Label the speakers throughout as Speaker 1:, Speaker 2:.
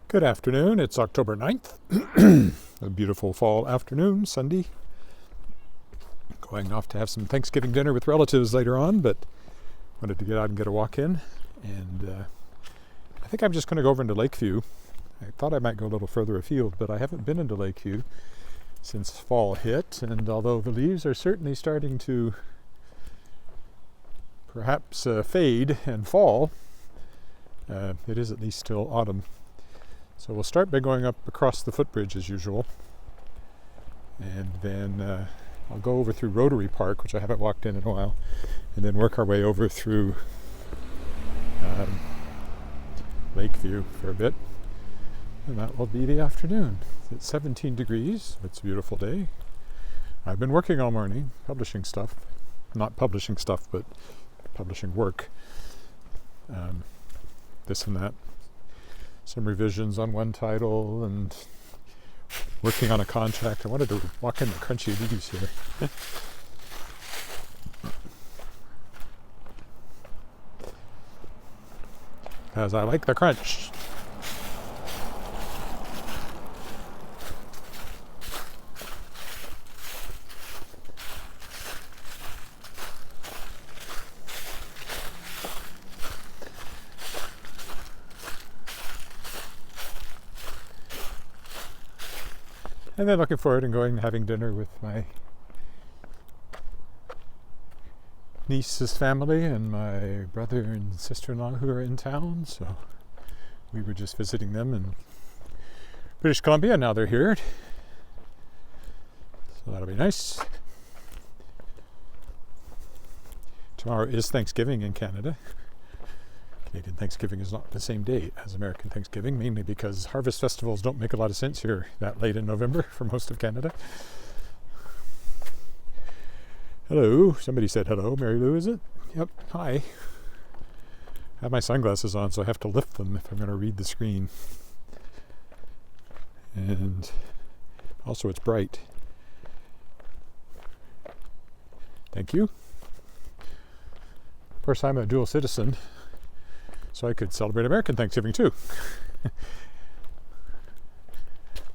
Speaker 1: Good afternoon. It's October 9th. A beautiful fall afternoon, Sunday. Going off to have some Thanksgiving dinner with relatives later on, but wanted to get out and get a walk in. And I think I'm just going to go over into Lakeview. I thought I might go a little further afield, but I haven't been into Lakeview since fall hit. And although the leaves are certainly starting to perhaps fade and fall, it is at least still autumn. So we'll start by going up across the footbridge as usual, and then I'll go over through Rotary Park, which I haven't walked in a while, and then work our way over through Lakeview for a bit, and that will be the afternoon. It's 17 degrees. It's a beautiful day. I've been working all morning, publishing stuff. Not publishing stuff, but publishing work. This and that. Some revisions on one title and working on a contract. I wanted to walk in the crunchy leaves here. Because I like the crunch. And then looking forward and going and having dinner with my niece's family and my brother and sister-in-law who are in town. So we were just visiting them in British Columbia. Now they're here. So that'll be nice. Tomorrow is Thanksgiving in Canada. Canadian Thanksgiving is not the same day as American Thanksgiving, mainly because harvest festivals don't make a lot of sense here that late in November for most of Canada. Hello. Somebody said hello. Mary Lou, is it? Yep. Hi. I have my sunglasses on, so I have to lift them if I'm going to read the screen. And also it's bright. Thank you. Of course, I'm a dual citizen, so I could celebrate American Thanksgiving too,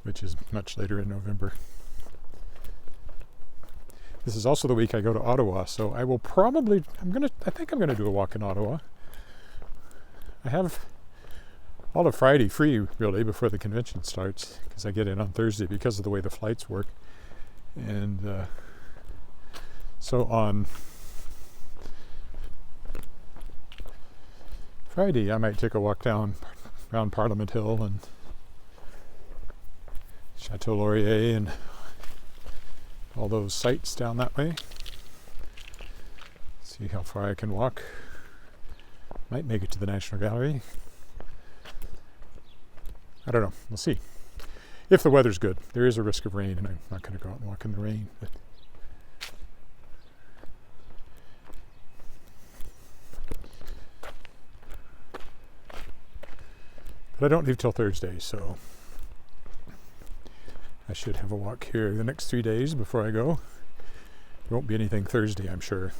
Speaker 1: which is much later in November. This is also the week I go to Ottawa, so I will probably, I think I'm gonna do a walk in Ottawa. I have all of Friday free, really, before the convention starts, because I get in on Thursday because of the way the flights work. And so on Friday, I might take a walk down around Parliament Hill and Chateau Laurier and all those sites down that way. See how far I can walk. Might make it to the National Gallery. I don't know. We'll see. If the weather's good. There is a risk of rain, and I'm not going to go out and walk in the rain. But I don't leave till Thursday, so I should have a walk here the next 3 days before I go. There won't be anything Thursday, I'm sure.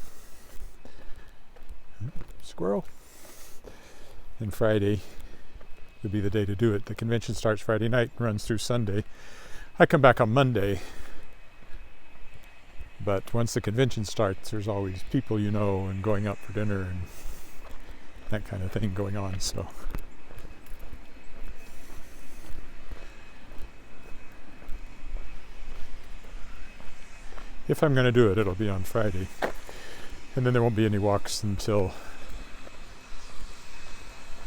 Speaker 1: Squirrel. And Friday would be the day to do it. The convention starts Friday night and runs through Sunday. I come back on Monday. But once the convention starts, there's always people you know and going out for dinner and that kind of thing going on, so. If I'm going to do it, it'll be on Friday. And then there won't be any walks until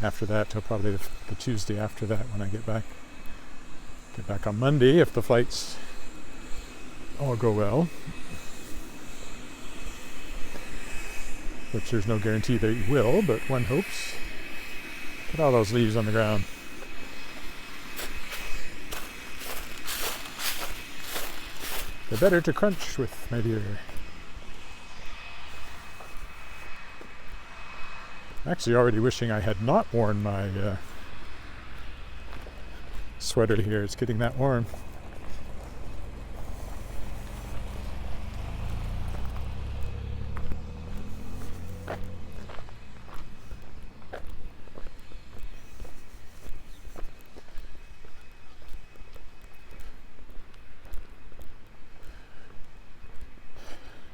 Speaker 1: after that, till probably the Tuesday after that when I get back. Get back on Monday if the flights all go well. Which there's no guarantee they will, but one hopes. Look at all those leaves on the ground. They're better to crunch with, my dear. I'm actually already wishing I had not worn my sweater here. It's getting that warm.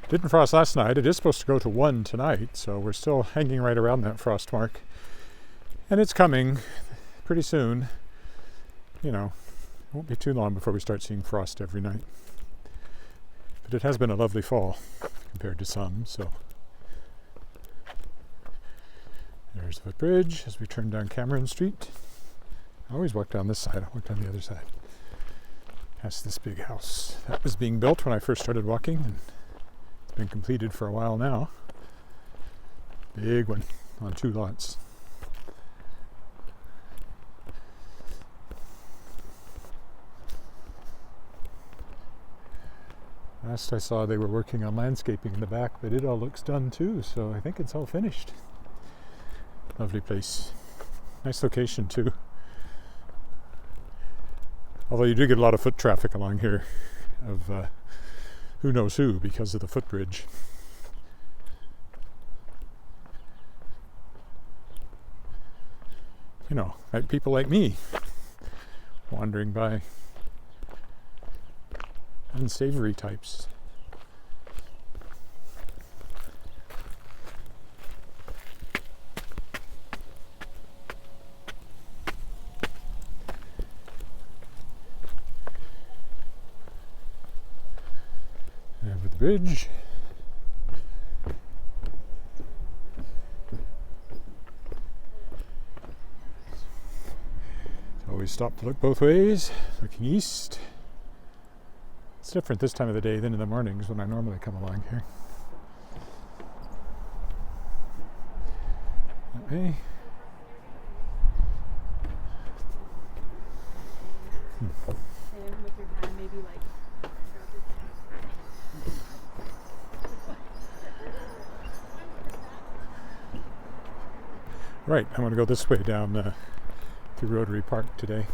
Speaker 1: Didn't frost last night. It is supposed to go to 1 tonight, so we're still hanging right around that frost mark. And it's coming pretty soon. You know, it won't be too long before we start seeing frost every night. But it has been a lovely fall compared to some, so. There's the footbridge as we turn down Cameron Street. I always walk down this side. I walk down the other side. Past this big house. That was being built when I first started walking, and it's been completed for a while now. Big one on 2 lots. Last I saw they were working on landscaping in the back, but it all looks done too, so I think it's all finished. Lovely place. Nice location too. Although you do get a lot of foot traffic along here of who knows who because of the footbridge. You know, like people like me wandering by. Unsavory types. Over the bridge. So we stop to look both ways, looking east. It's different this time of the day than in the mornings when I normally come along here. That way.
Speaker 2: With your hand, maybe like.
Speaker 1: Right, I'm going to go this way down to Rotary Park today.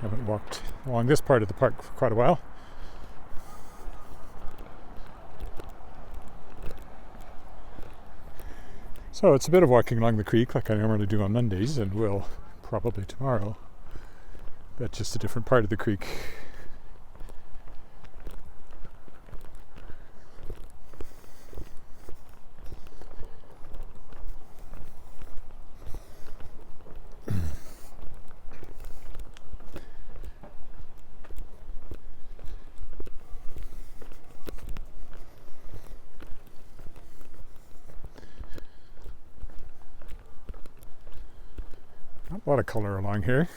Speaker 1: Haven't walked along this part of the park for quite a while. So it's a bit of walking along the creek like I normally do on Mondays and will probably tomorrow, but just a different part of the creek. A lot of color along here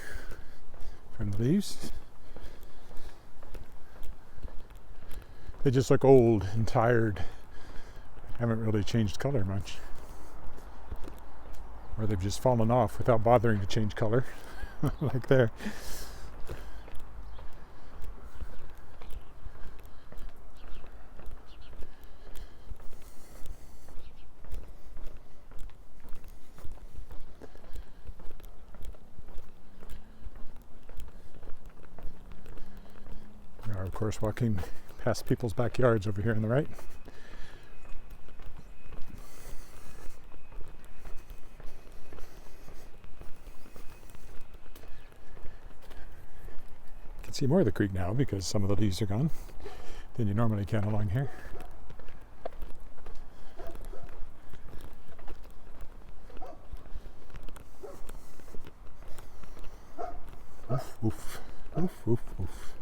Speaker 1: from the leaves. They just look old and tired. Haven't really changed color much. Or they've just fallen off without bothering to change color, like there. Of course, walking past people's backyards over here on the right. You can see more of the creek now because some of the leaves are gone than you normally can along here. Oof, oof, oof, oof, oof.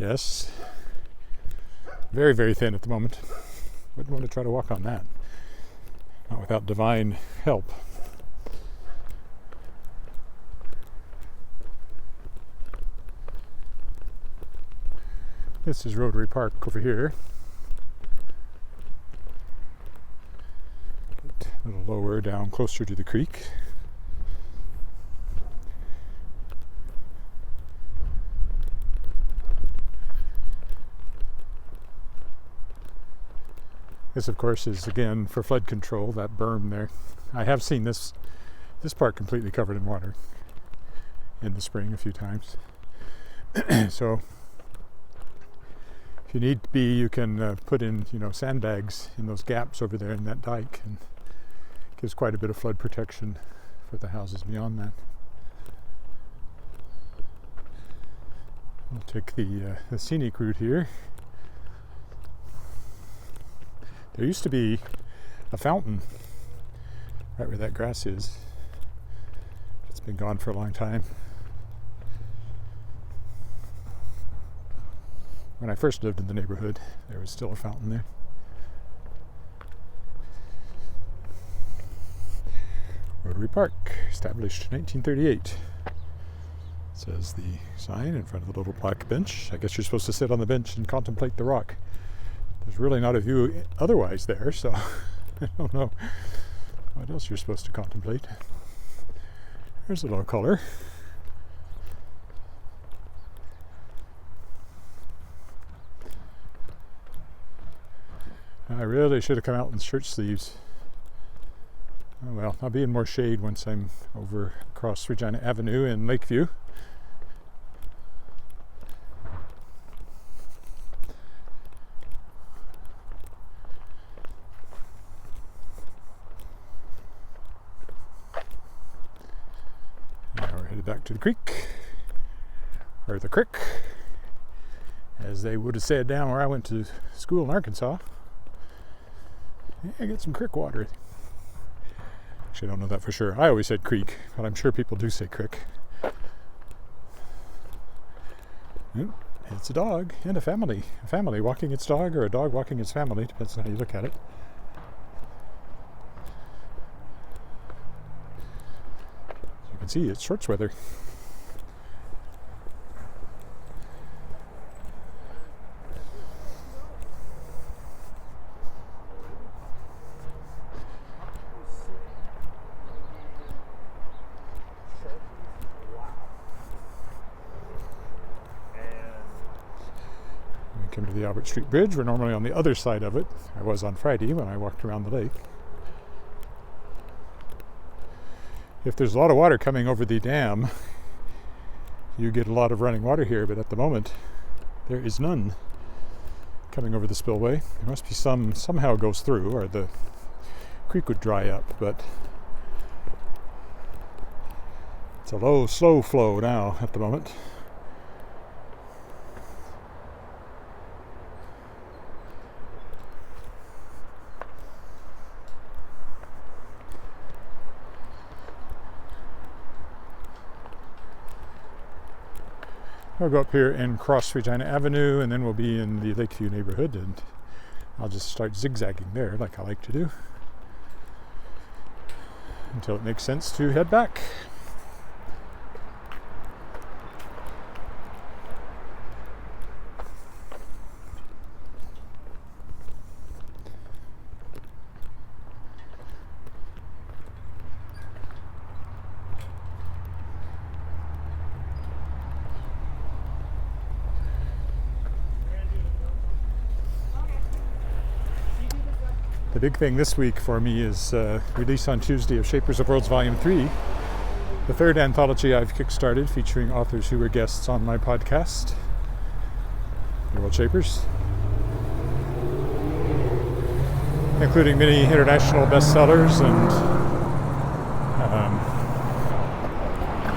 Speaker 1: Yes, very, very thin at the moment. Wouldn't want to try to walk on that. Not without divine help. This is Rotary Park over here. Get a little lower down, closer to the creek. This, of course, is again for flood control, that berm there. I have seen this part completely covered in water in the spring a few times. So if you need to be, you can put in, sandbags in those gaps over there in that dike, and it gives quite a bit of flood protection for the houses beyond that. We'll take the scenic route here. There used to be a fountain right where that grass is. It's been gone for a long time. When I first lived in the neighborhood, there was still a fountain there. Rotary Park, established in 1938. Says the sign in front of the little black bench. I guess you're supposed to sit on the bench and contemplate the rock. There's really not a view otherwise there, so I don't know what else you're supposed to contemplate. There's a little color. I really should have come out in shirt sleeves. Oh well, I'll be in more shade once I'm over across Regina Avenue in Lakeview. Now we're headed back to the creek, or the crick, as they would have said down where I went to school in Arkansas. Yeah, get some creek water. Actually, I don't know that for sure. I always said creek, but I'm sure people do say crick. It's a dog and a family. A family walking its dog, or a dog walking its family. Depends on how you look at it. As you can see, it's shorts weather. Come to the Albert Street Bridge. We're normally on the other side of it. I was on Friday when I walked around the lake. If there's a lot of water coming over the dam, you get a lot of running water here, but at the moment there is none coming over the spillway. There must be some, somehow it goes through, or the creek would dry up, but it's a low, slow flow now at the moment. I'll go up here and cross Regina Avenue, and then we'll be in the Lakeview neighborhood, and I'll just start zigzagging there like I like to do until it makes sense to head back. The big thing this week for me is release on Tuesday of Shapers of Worlds Volume 3, the third anthology I've kickstarted featuring authors who were guests on my podcast, The World Shapers, including many international bestsellers and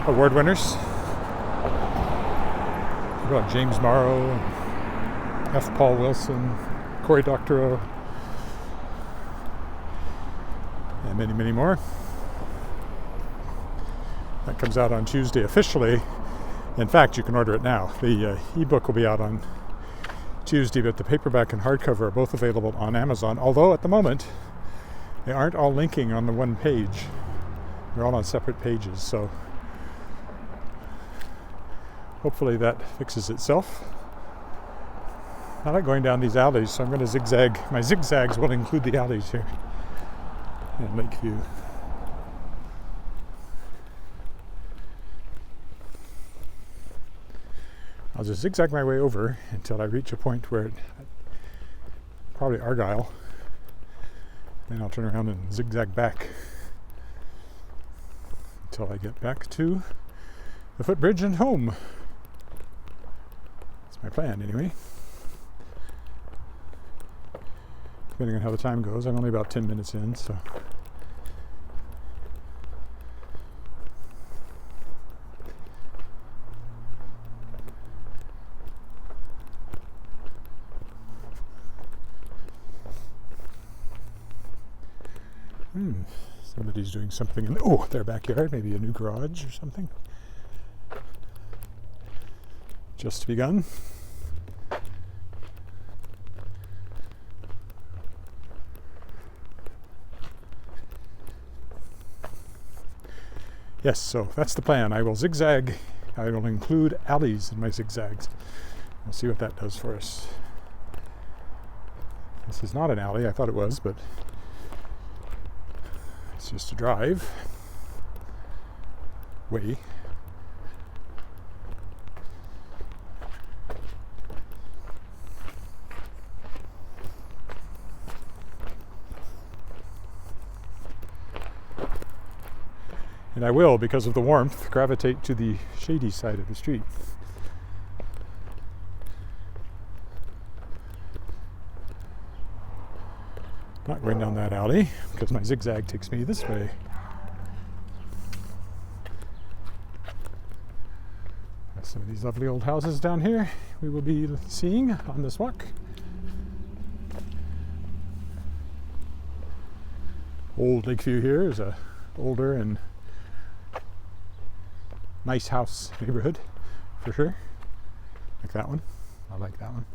Speaker 1: award winners. About James Morrow, F. Paul Wilson, Cory Doctorow, and many, many more. That comes out on Tuesday officially. In fact, you can order it now. The ebook will be out on Tuesday, but the paperback and hardcover are both available on Amazon, although at the moment they aren't all linking on the one page. They're all on separate pages, so hopefully that fixes itself. I like going down these alleys, so I'm going to zigzag. My zigzags will include the alleys here in Lakeview. I'll just zigzag my way over until I reach a point where probably Argyle. Then I'll turn around and zigzag back until I get back to the footbridge and home. That's my plan anyway. Depending on how the time goes, I'm only about 10 minutes in, so Somebody's doing something in their backyard, maybe a new garage or something. Just begun. Yes, so that's the plan. I will zigzag. I will include alleys in my zigzags. We'll see what that does for us. This is not an alley. I thought it was, but it's just a drive way. And I will, because of the warmth, gravitate to the shady side of the street. Not going down that alley, because my zigzag takes me this way. Some of these lovely old houses down here we will be seeing on this walk. Old Lakeview here is a older and nice house neighborhood, for sure. Like that one. I like that one.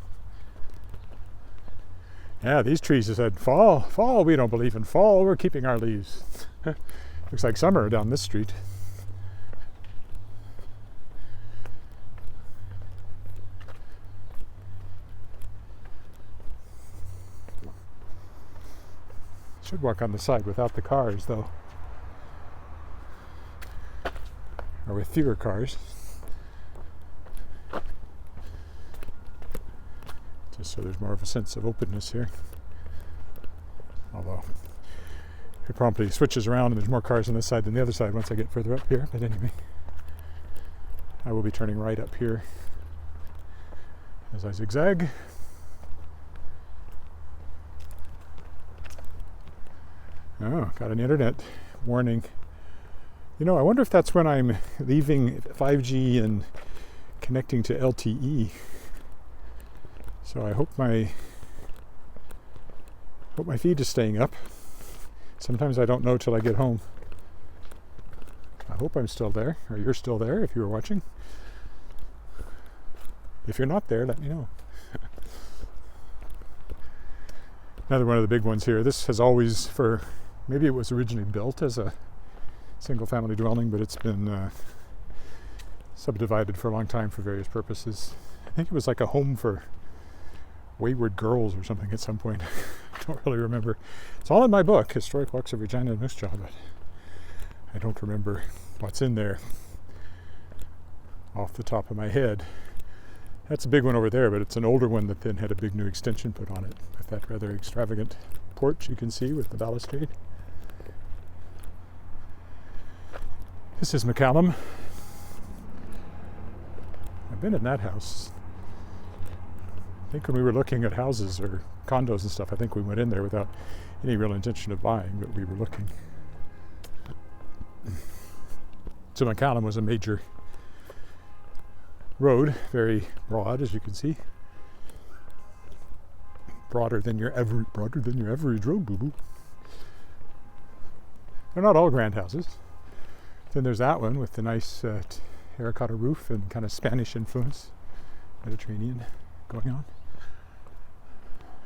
Speaker 1: Yeah, these trees have said, fall, we don't believe in fall, we're keeping our leaves. Looks like summer down this street. Should walk on the side without the cars, though. Or with fewer cars. Just so there's more of a sense of openness here. Although it promptly switches around and there's more cars on this side than the other side once I get further up here. But anyway, I will be turning right up here as I zigzag. Oh, got an internet warning. You know, I wonder if that's when I'm leaving 5G and connecting to LTE. So I hope my feed is staying up. Sometimes I don't know till I get home. I hope I'm still there, or you're still there if you were watching. If you're not there, let me know. Another one of the big ones here. This has always, maybe it was originally built as a single family dwelling, but it's been subdivided for a long time for various purposes. I think it was like a home for wayward girls or something at some point. I don't really remember. It's all in my book, Historic Walks of Regina and Moose Jaw, but I don't remember what's in there off the top of my head. That's a big one over there, but it's an older one that then had a big new extension put on it with that rather extravagant porch you can see with the balustrade. This is McCallum. I've been in that house. I think when we were looking at houses or condos and stuff, I think we went in there without any real intention of buying, but we were looking. So McCallum was a major road, very broad, as you can see. Broader than your average road, boo-boo. They're not all grand houses. Then there's that one with the nice terracotta roof and kind of Spanish influence, Mediterranean going on.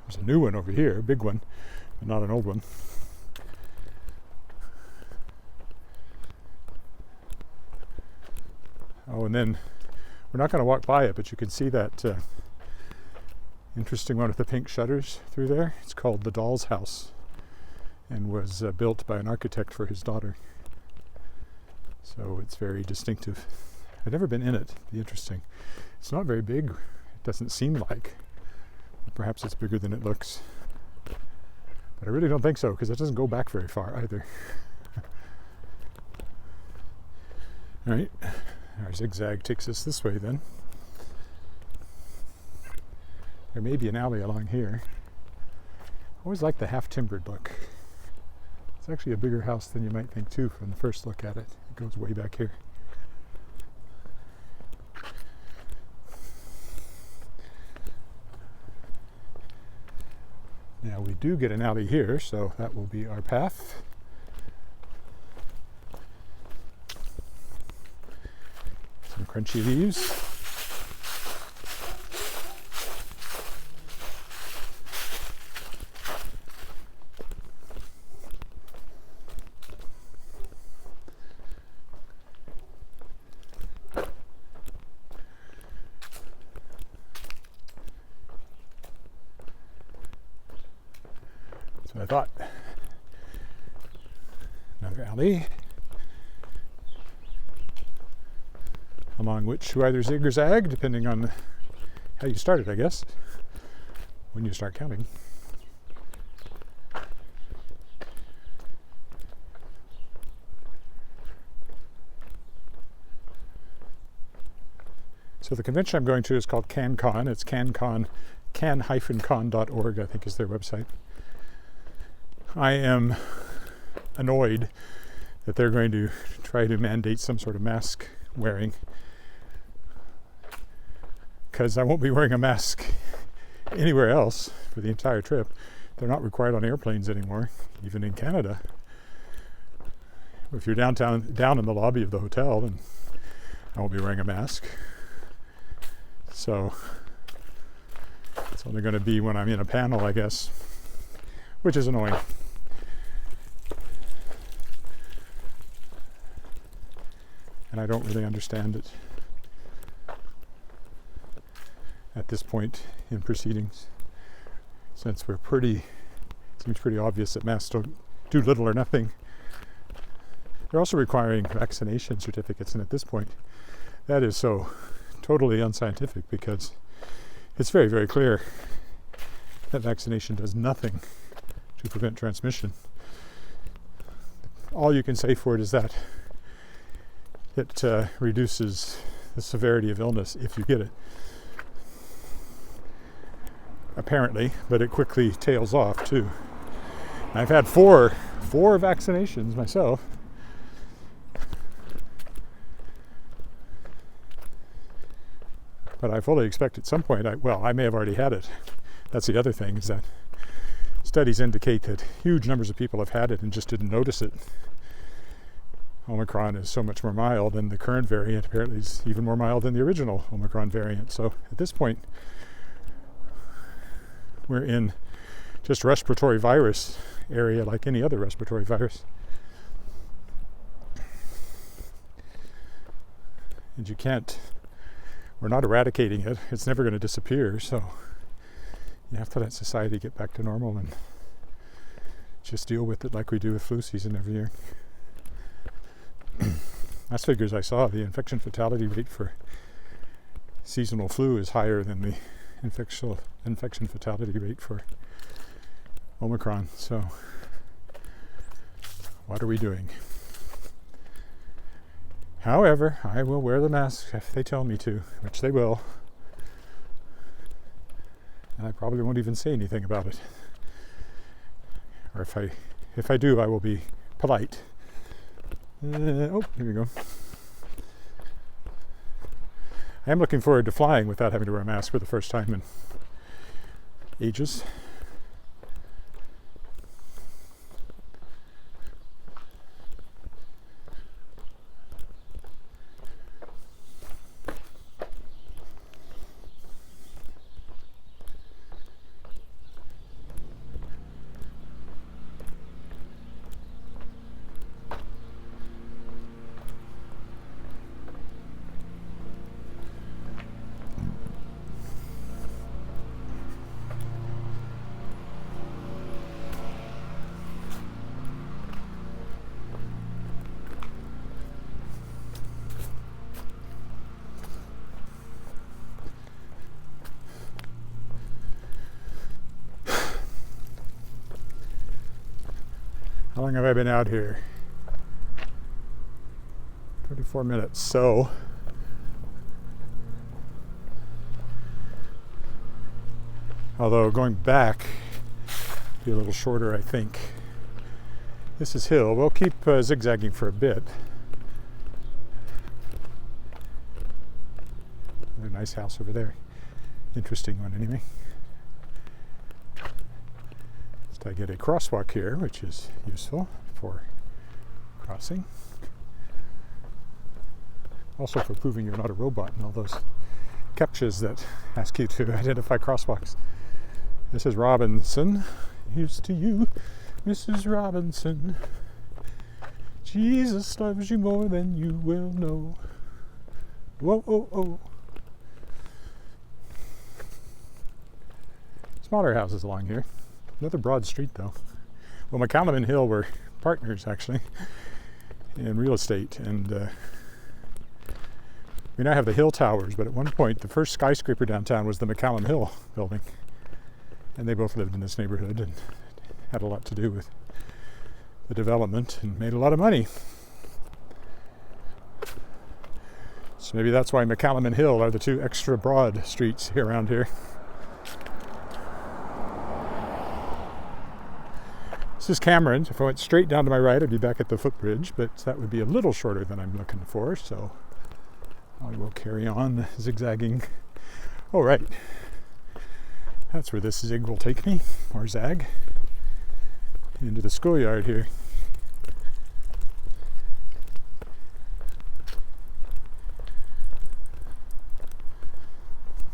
Speaker 1: There's a new one over here, a big one, but not an old one. Oh, and then we're not going to walk by it, but you can see that interesting one with the pink shutters through there. It's called the Doll's House and was built by an architect for his daughter. So it's very distinctive. I've never been in it. It'd be interesting. It's not very big. It doesn't seem like. Perhaps it's bigger than it looks. But I really don't think so, because it doesn't go back very far either. All right. Our zigzag takes us this way then. There may be an alley along here. I always like the half-timbered look. It's actually a bigger house than you might think too from the first look at it. It goes way back here. Now we do get an alley here, so that will be our path. crunchy leaves. That's what I thought. Another alley, along which you either zig or zag, depending on how you start it, I guess, when you start counting. So the convention I'm going to is called CanCon. It's CanCon, can-con.org, I think is their website. I am annoyed that they're going to try to mandate some sort of mask wearing, because I won't be wearing a mask anywhere else for the entire trip. They're not required on airplanes anymore, even in Canada. If you're down in the lobby of the hotel, then I won't be wearing a mask. So it's only going to be when I'm in a panel, I guess, which is annoying. And I don't really understand it at this point in proceedings, since it seems pretty obvious that masks don't do little or nothing. They're also requiring vaccination certificates, and at this point, that is so totally unscientific, because it's very, very clear that vaccination does nothing to prevent transmission. All you can say for it is that it reduces the severity of illness if you get it, apparently, but it quickly tails off too. I've had four vaccinations myself. But I fully expect at some point, I may have already had it. That's the other thing, is that studies indicate that huge numbers of people have had it and just didn't notice it. Omicron is so much more mild, and the current variant apparently is even more mild than the original Omicron variant. So at this point, we're in just respiratory virus area like any other respiratory virus. And we're not eradicating it. It's never going to disappear. So you have to let society get back to normal and just deal with it like we do with flu season every year. Last figures I saw, the infection fatality rate for seasonal flu is higher than the infection fatality rate for Omicron. So what are we doing? However, I will wear the mask if they tell me to, which they will. And I probably won't even say anything about it. Or if I do, I will be polite. Here we go. I am looking forward to flying without having to wear a mask for the first time in ages. How long have I been out here? 24 minutes. So although going back be a little shorter, I think. This is hill. We'll keep zigzagging for a bit. Another nice house over there. Interesting one anyway. I get a crosswalk here, which is useful for crossing. Also for proving you're not a robot and all those CAPTCHAs that ask you to identify crosswalks. Mrs. Robinson, here's to you, Mrs. Robinson. Jesus loves you more than you will know. Whoa, oh, oh. Smaller houses along here. Another broad street though. Well, McCallum and Hill were partners actually in real estate, and we now have the Hill Towers, but at one point the first skyscraper downtown was the McCallum Hill building, and they both lived in this neighborhood and had a lot to do with the development and made a lot of money. So maybe that's why McCallum and Hill are the two extra broad streets here around here. This is Cameron. If I went straight down to my right, I'd be back at the footbridge, but that would be a little shorter than I'm looking for, so I will carry on zigzagging. Oh, right. That's where this zig will take me, or zag, into the schoolyard here.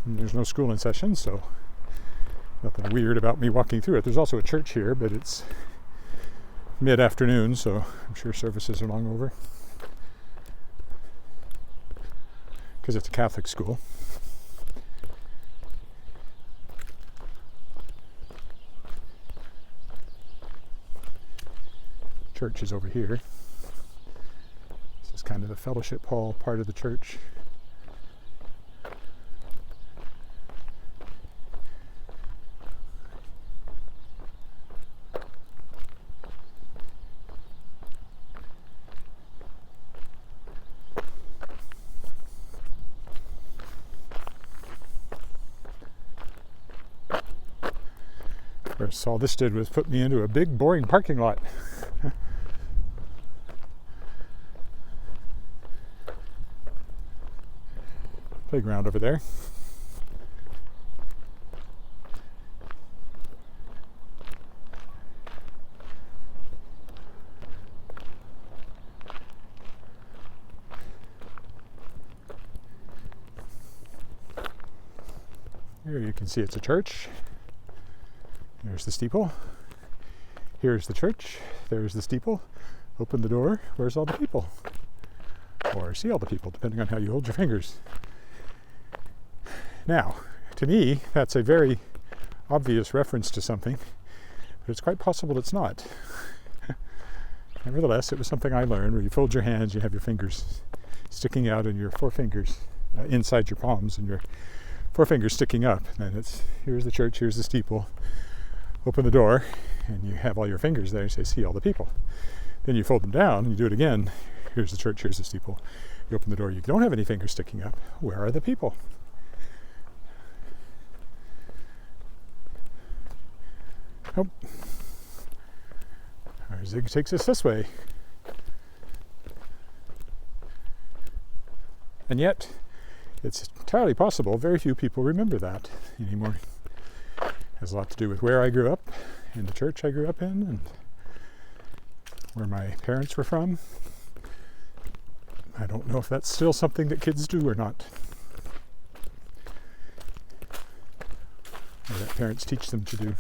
Speaker 1: And there's no school in session, so nothing weird about me walking through it. There's also a church here, but it's mid-afternoon, so I'm sure services are long over. Because it's a Catholic school. Church is over here. This is kind of the fellowship hall part of the church. Of course, all this did was put me into a big, boring parking lot. Playground over there. Here you can see it's a church. There's the steeple. Here's the church. There's the steeple. Open the door. Where's all the people? Or see all the people, depending on how you hold your fingers. Now, to me, that's a very obvious reference to something, but it's quite possible it's not. Nevertheless, it was something I learned where you fold your hands, you have your fingers sticking out and your forefingers inside your palms and your forefingers sticking up. And it's, here's the church, here's the steeple. Open the door, and you have all your fingers there. You say, see all the people. Then you fold them down, and you do it again. Here's the church, here's the steeple. You open the door, you don't have any fingers sticking up. Where are the people? Oh. Our zig takes us this way. And yet, it's entirely possible very few people remember that anymore. It has a lot to do with where I grew up, and the church I grew up in, and where my parents were from. I don't know if that's still something that kids do or not. Or that parents teach them to do.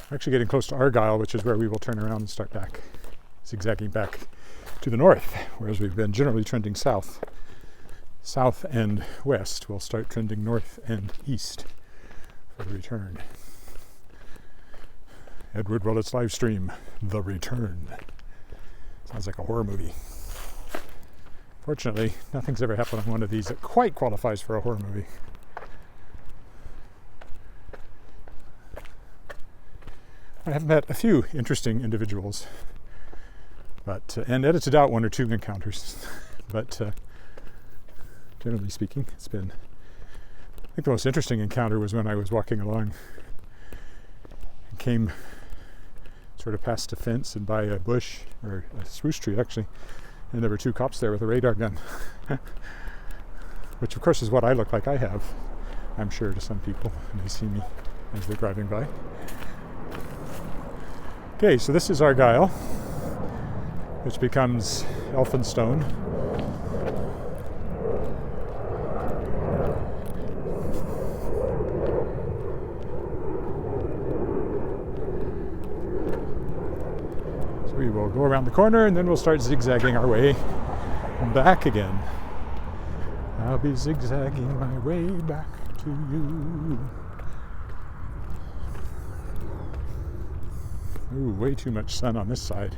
Speaker 1: We're actually getting close to Argyle, which is where we will turn around and start back, zigzagging back to the north, whereas we've been generally trending south. South and west. We'll start trending north and east for the return. Edward Willett's live stream, The Return. Sounds like a horror movie. Fortunately, nothing's ever happened on one of these that quite qualifies for a horror movie. I have met a few interesting individuals, but and edited out one or two encounters, but generally speaking, it's been, I think the most interesting encounter was when I was walking along and came sort of past a fence and by a bush, or a spruce tree actually, and there were two cops there with a radar gun, which of course is what I look like I have, I'm sure, to some people when they see me as they're driving by. Okay, so this is Argyle, which becomes Elphinstone. So we will go around the corner and then we'll start zigzagging our way back again. I'll be zigzagging my way back to you. Ooh, way too much sun on this side.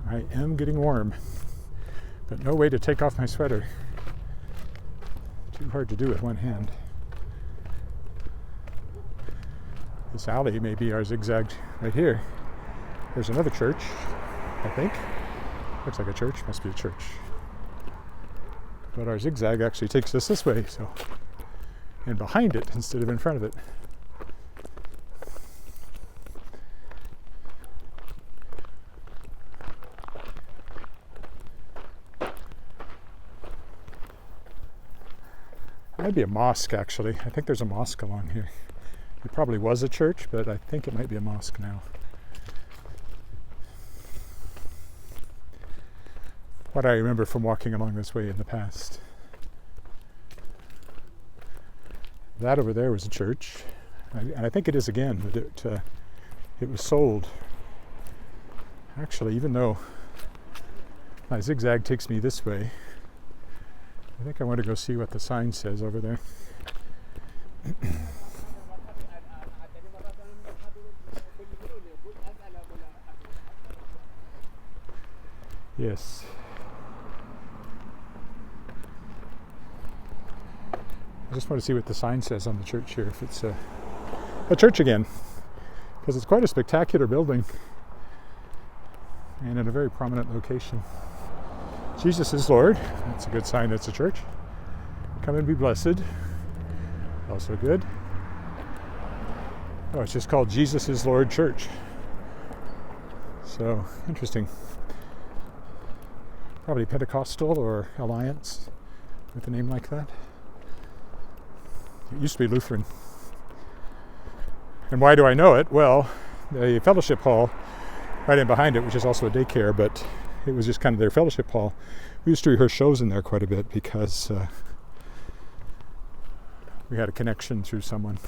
Speaker 1: I am getting warm, but no way to take off my sweater. Too hard to do with one hand. This alley may be our zigzag right here. There's another church, I think. Looks like a church, must be a church. But our zigzag actually takes us this way, so, and behind it instead of in front of it. Might be a mosque, actually. I think there's a mosque along here. It probably was a church, but I think it might be a mosque now. What I remember from walking along this way in the past. That over there was a church, and I think it is again, but it was sold. Actually, even though my zigzag takes me this way, I think I want to go see what the sign says over there. Yes. I just want to see what the sign says on the church here, if it's a church again, because it's quite a spectacular building and in a very prominent location. Jesus is Lord. That's a good sign it's a church. Come and be blessed. Also good. Oh, it's just called Jesus is Lord Church. So, interesting. Probably Pentecostal or Alliance with a name like that. It used to be Lutheran. And why do I know it? Well, the fellowship hall right in behind it, which is also a daycare, but it was just kind of their fellowship hall. We used to rehearse shows in there quite a bit because we had a connection through someone.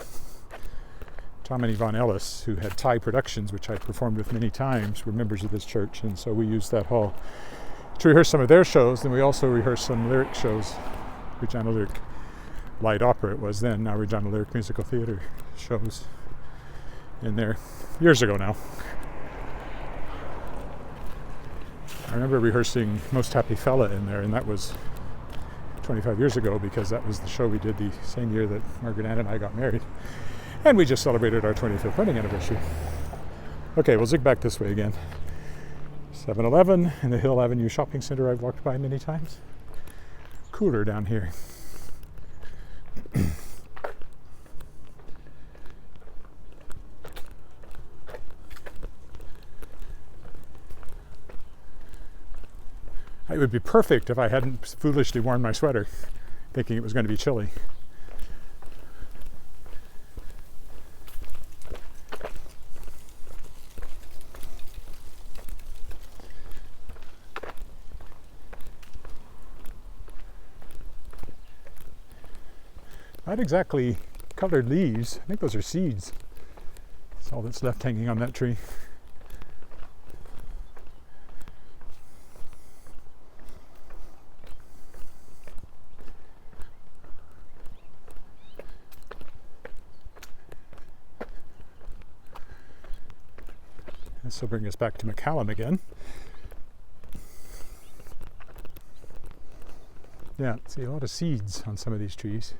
Speaker 1: Tom and Yvonne Ellis, who had Thai Productions, which I performed with many times, were members of this church, and so we used that hall to rehearse some of their shows. Then we also rehearsed some lyric shows, Regina Lyric Light Opera it was then, now Regina Lyric Musical Theater shows in there years ago now. I remember rehearsing Most Happy Fella in there, and that was 25 years ago because that was the show we did the same year that Margaret Ann and I got married. And we just celebrated our 25th wedding anniversary. Okay, we'll zig back this way again. 7-Eleven and the Hill Avenue Shopping Center I've walked by many times. Cooler down here. It would be perfect if I hadn't foolishly worn my sweater, thinking it was going to be chilly. Not exactly colored leaves. I think those are seeds. That's all that's left hanging on that tree. This will bring us back to McCallum again. Yeah, see a lot of seeds on some of these trees.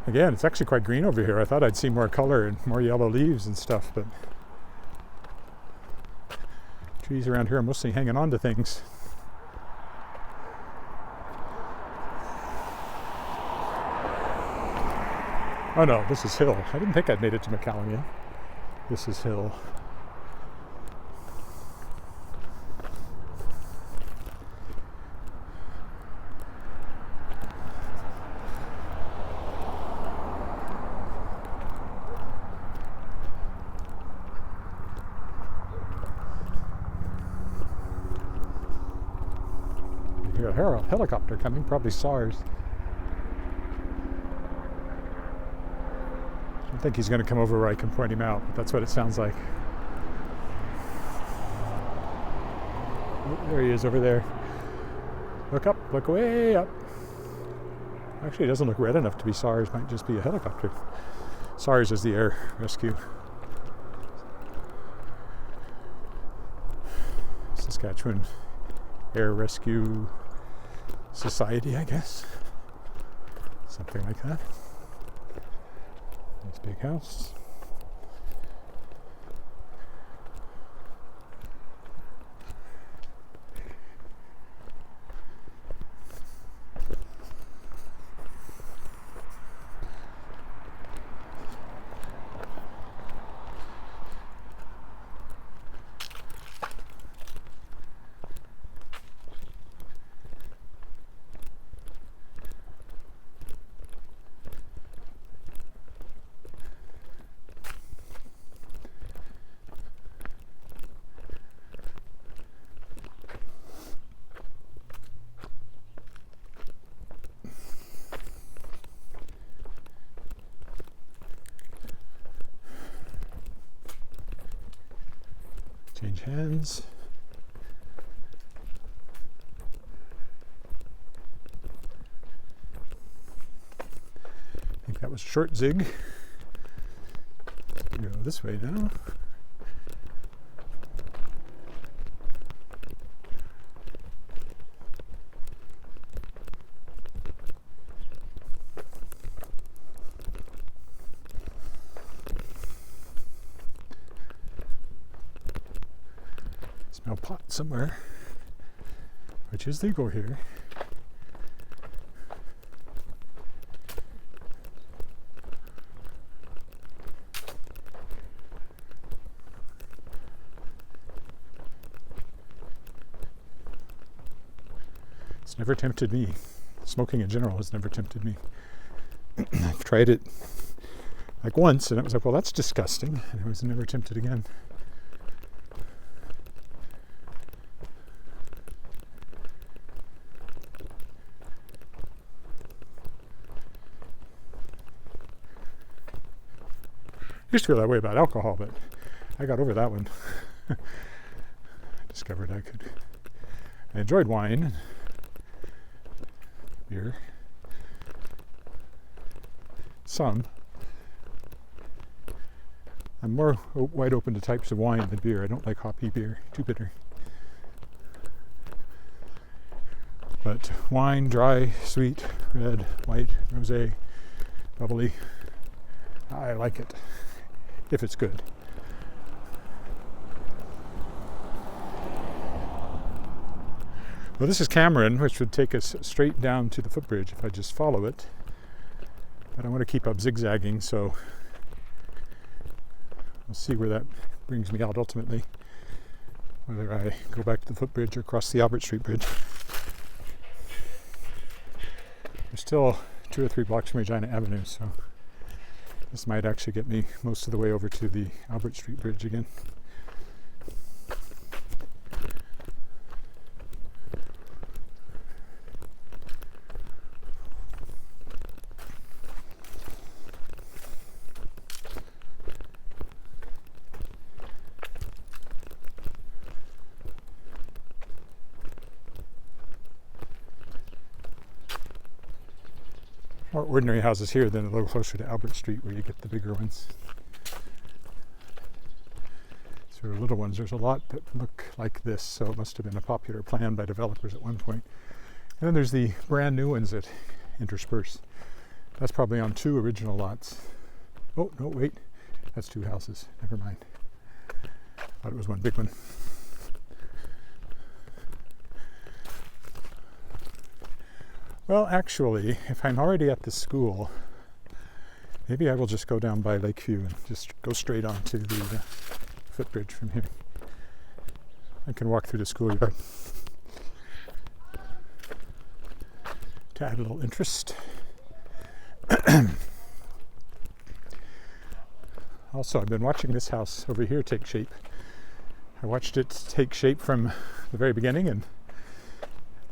Speaker 1: Again, it's actually quite green over here. I thought I'd see more color and more yellow leaves and stuff, but trees around here are mostly hanging on to things. Oh no, this is hill. I didn't think I'd made it to McCallum yet. This is hill. helicopter coming, probably SARS. I don't think he's going to come over where I can point him out, but that's what it sounds like. Oh, there he is over there. Look up, look way up. Actually, it doesn't look red enough to be SARS, might just be a helicopter. SARS is the air rescue. Saskatchewan Air Rescue Society, I guess. Something like that. Nice big house. Change hands. I think that was a short zig. Go this way now. Smell pot somewhere, which is legal here. It's never tempted me. Smoking in general has never tempted me. I've tried it like once and it was like, well, that's disgusting, and I was never tempted again. I used to feel that way about alcohol, but I got over that one. I discovered I enjoyed wine and beer. Some. I'm more wide open to types of wine than beer. I don't like hoppy beer, too bitter. But wine, dry, sweet, red, white, rosé, bubbly, I like it. If it's good. Well, this is Cameron, which would take us straight down to the footbridge if I just follow it. But I want to keep up zigzagging, so we'll see where that brings me out ultimately. Whether I go back to the footbridge or cross the Albert Street Bridge. There's still 2 or 3 blocks from Regina Avenue, so this might actually get me most of the way over to the Albert Street Bridge again. More ordinary houses here than a little closer to Albert Street where you get the bigger ones. So little ones, there's a lot that look like this, so it must have been a popular plan by developers at one point. And then there's the brand new ones that intersperse. That's probably on 2 original lots. Oh, no, wait, that's 2 houses, never mind. Thought it was one big one. Well, actually, if I'm already at the school, maybe I will just go down by Lakeview and just go straight on to the footbridge from here. I can walk through the schoolyard to add a little interest. Also, I've been watching this house over here take shape. I watched it take shape from the very beginning, and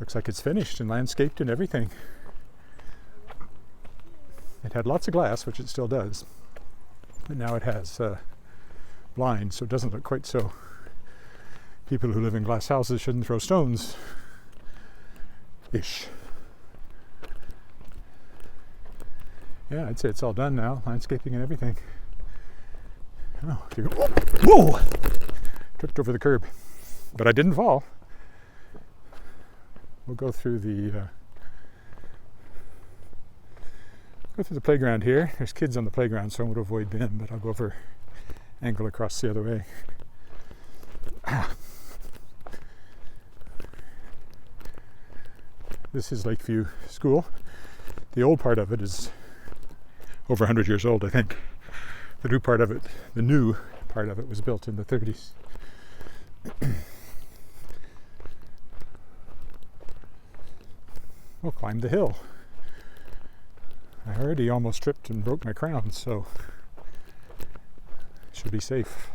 Speaker 1: Looks like it's finished and landscaped and everything. It had lots of glass, which it still does, but now it has blinds, so it doesn't look quite so. People who live in glass houses shouldn't throw stones. Ish. Yeah, I'd say it's all done now, landscaping and everything. Oh, whoa! Tripped over the curb, but I didn't fall. We'll go through the playground here. There's kids on the playground, so I won't avoid them, but I'll go over, angle across the other way. This is Lakeview School. The old part of it is over 100 years old, I think. The new part of it was built in the 30s. We'll climb the hill. I already almost tripped and broke my crown, so should be safe.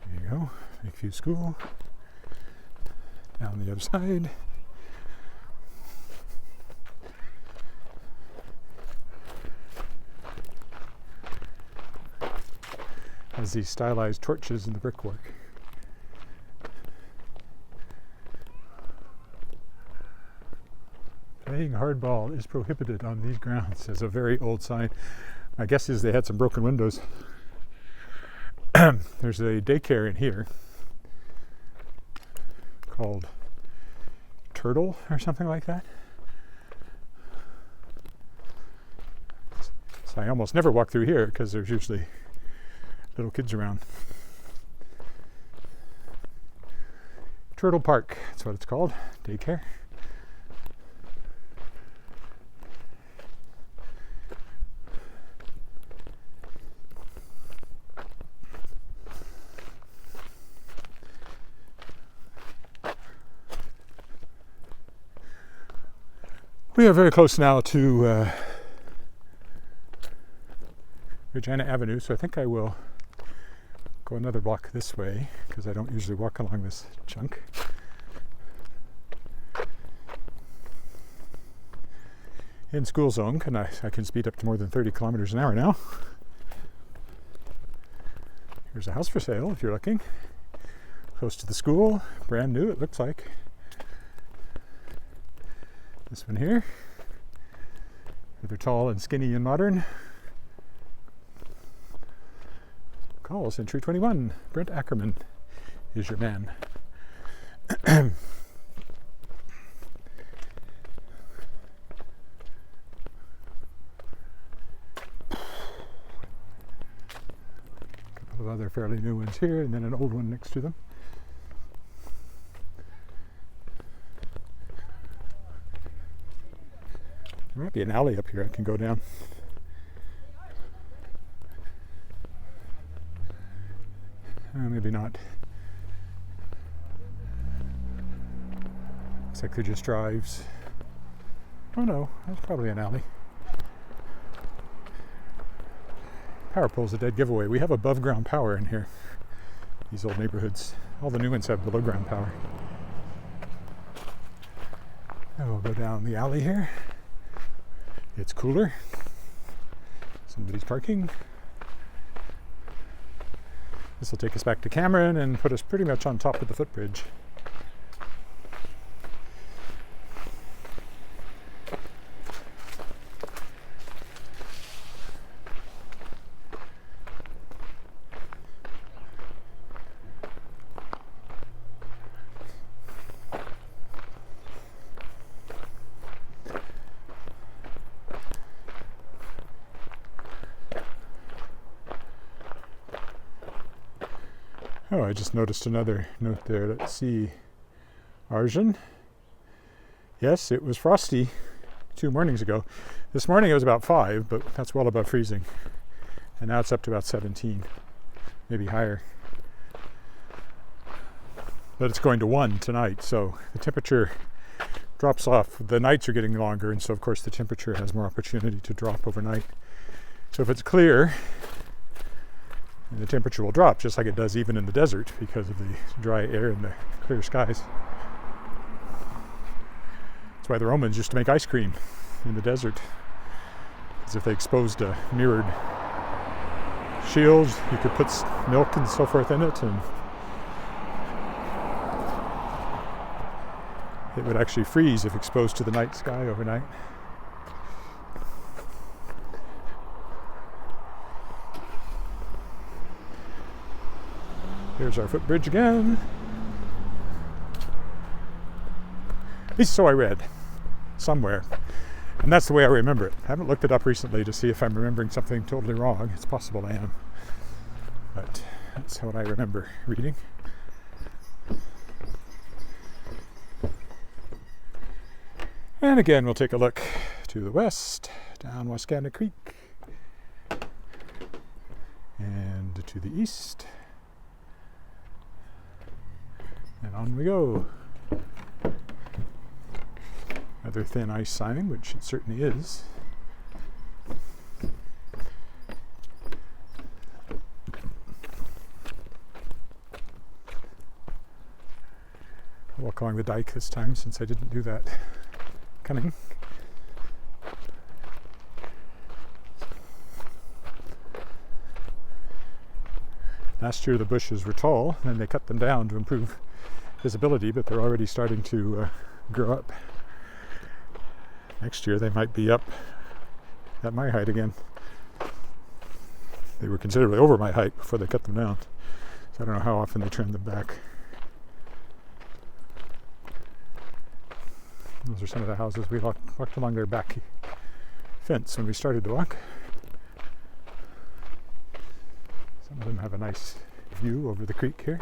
Speaker 1: There you go, Lakeview School. Down the other side. Has these stylized torches in the brickwork. Playing hardball is prohibited on these grounds, says a very old sign. My guess is they had some broken windows. There's a daycare in here called Turtle or something like that. So I almost never walk through here because there's usually little kids around. Rotary Park, that's what it's called, daycare. We are very close now to Regina Avenue, so I think I will go another block this way because I don't usually walk along this chunk. In school zone, I can speed up to more than 30 kilometers an hour now. Here's a house for sale if you're looking. Close to the school, brand new it looks like. This one here, rather tall and skinny and modern. Call Century 21. Brent Ackerman is your man. A couple of other fairly new ones here, and then an old one next to them. There might be an alley up here I can go down. Maybe not. Looks like they're just drives. Oh no, that's probably an alley. Power pole's a dead giveaway. We have above ground power in here. These old neighborhoods. All the new ones have below ground power. And we'll go down the alley here. It's cooler. Somebody's parking. This will take us back to Cameron and put us pretty much on top of the footbridge. Oh, I just noticed another note there. Let's see. Arjun. Yes, it was frosty 2 mornings ago. This morning it was about 5, but that's well above freezing. And now it's up to about 17, maybe higher. But it's going to 1 tonight, so the temperature drops off. The nights are getting longer, and so of course the temperature has more opportunity to drop overnight. So if it's clear, the temperature will drop, just like it does even in the desert, because of the dry air and the clear skies. That's why the Romans used to make ice cream in the desert, because if they exposed a mirrored shield, you could put milk and so forth in it, and it would actually freeze if exposed to the night sky overnight. Here's our footbridge again. At least so I read somewhere. And that's the way I remember it. I haven't looked it up recently to see if I'm remembering something totally wrong. It's possible I am. But that's what I remember reading. And again, we'll take a look to the west, down Wascana Creek, and to the east. And on we go. Another thin ice sign, which it certainly is. I'll walk along the dike this time since I didn't do that coming. Last year the bushes were tall, and they cut them down to improve visibility, but they're already starting to grow up. Next year they might be up at my height again. They were considerably over my height before they cut them down, so I don't know how often they turn them back. Those are some of the houses. We walked along their back fence when we started to walk. Some of them have a nice view over the creek here.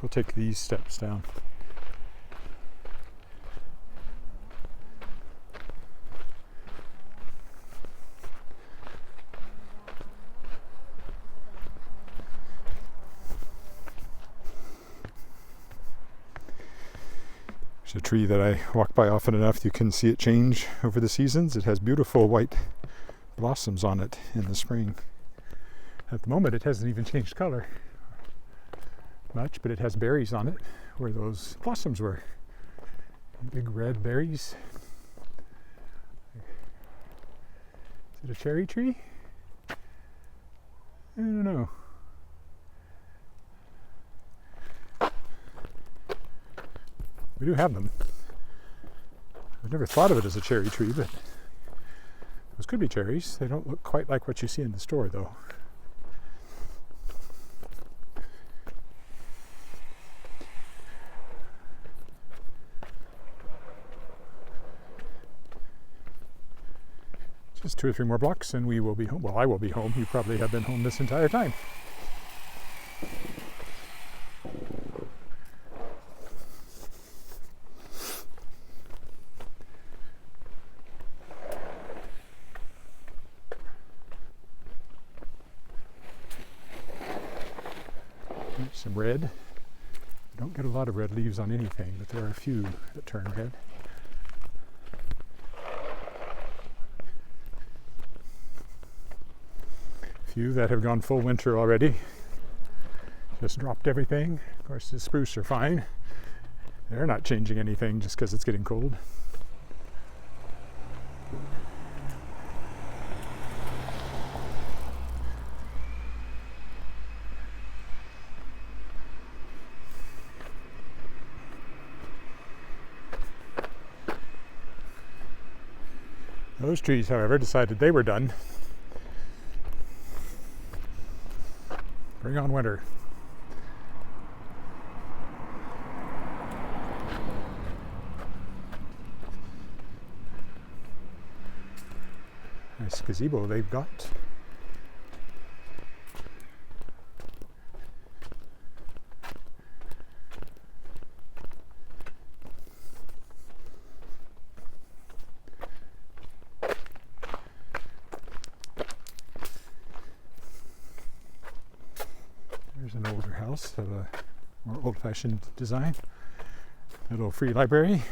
Speaker 1: We'll take these steps down. There's a tree that I walk by often enough, you can see it change over the seasons. It has beautiful white blossoms on it in the spring. At the moment it hasn't even changed color much, but it has berries on it where those blossoms were. Big red berries. Is it a cherry tree? I don't know. We do have them. I've never thought of it as a cherry tree, but those could be cherries. They don't look quite like what you see in the store, though. Just 2 or 3 more blocks and we will be home. Well, I will be home. You probably have been home this entire time. There's some red. You don't get a lot of red leaves on anything, but there are a few that turn red. Few that have gone full winter already. Just dropped everything. Of course, the spruce are fine. They're not changing anything just because it's getting cold. Those trees, however, decided they were done. Bring on winter. Nice gazebo they've got. of a more old-fashioned design. A little free library.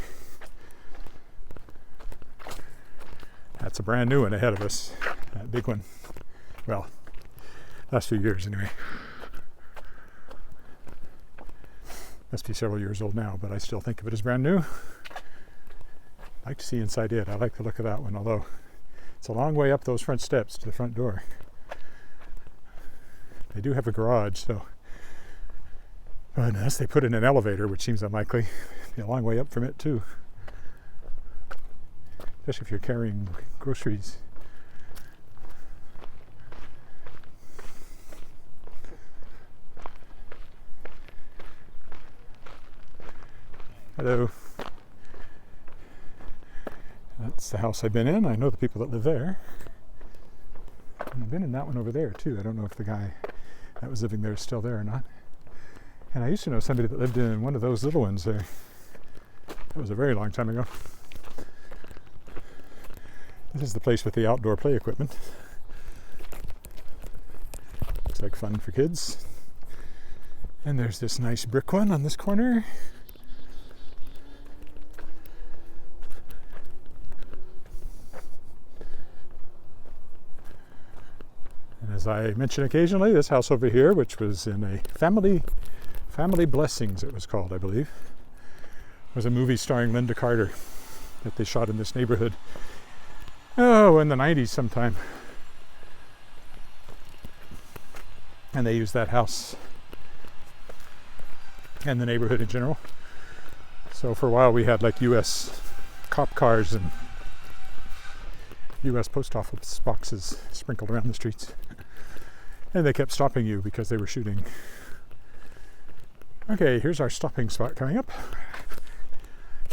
Speaker 1: That's a brand new one ahead of us. That big one. Well, last few years anyway. Must be several years old now, but I still think of it as brand new. I like to see inside it. I like the look of that one, although it's a long way up those front steps to the front door. They do have a garage, so but unless they put in an elevator, which seems unlikely, it'd be a long way up from it too. Especially if you're carrying groceries. Hello. That's the house I've been in. I know the people that live there. And I've been in that one over there too. I don't know if the guy that was living there is still there or not. And I used to know somebody that lived in one of those little ones there. That was a very long time ago. This is the place with the outdoor play equipment. Looks like fun for kids. And there's this nice brick one on this corner. And as I mention occasionally, this house over here, which was in a Family Blessings, it was called, I believe, was a movie starring Linda Carter that they shot in this neighborhood. Oh, in the 90s sometime. And they used that house and the neighborhood in general. So for a while we had like US cop cars and US post office boxes sprinkled around the streets. And they kept stopping you because they were shooting. Okay, here's our stopping spot coming up.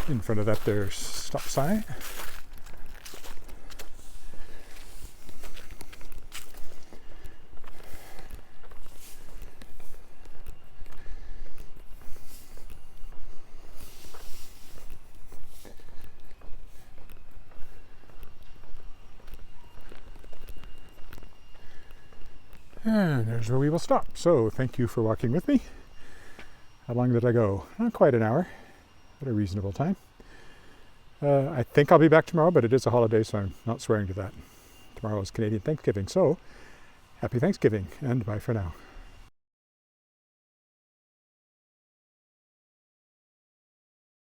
Speaker 1: In front of that there's stop sign. And there's where we will stop. So thank you for walking with me. How long did I go? Not quite an hour, but a reasonable time. I think I'll be back tomorrow, but it is a holiday, so I'm not swearing to that. Tomorrow is Canadian Thanksgiving, so happy Thanksgiving, and bye for now.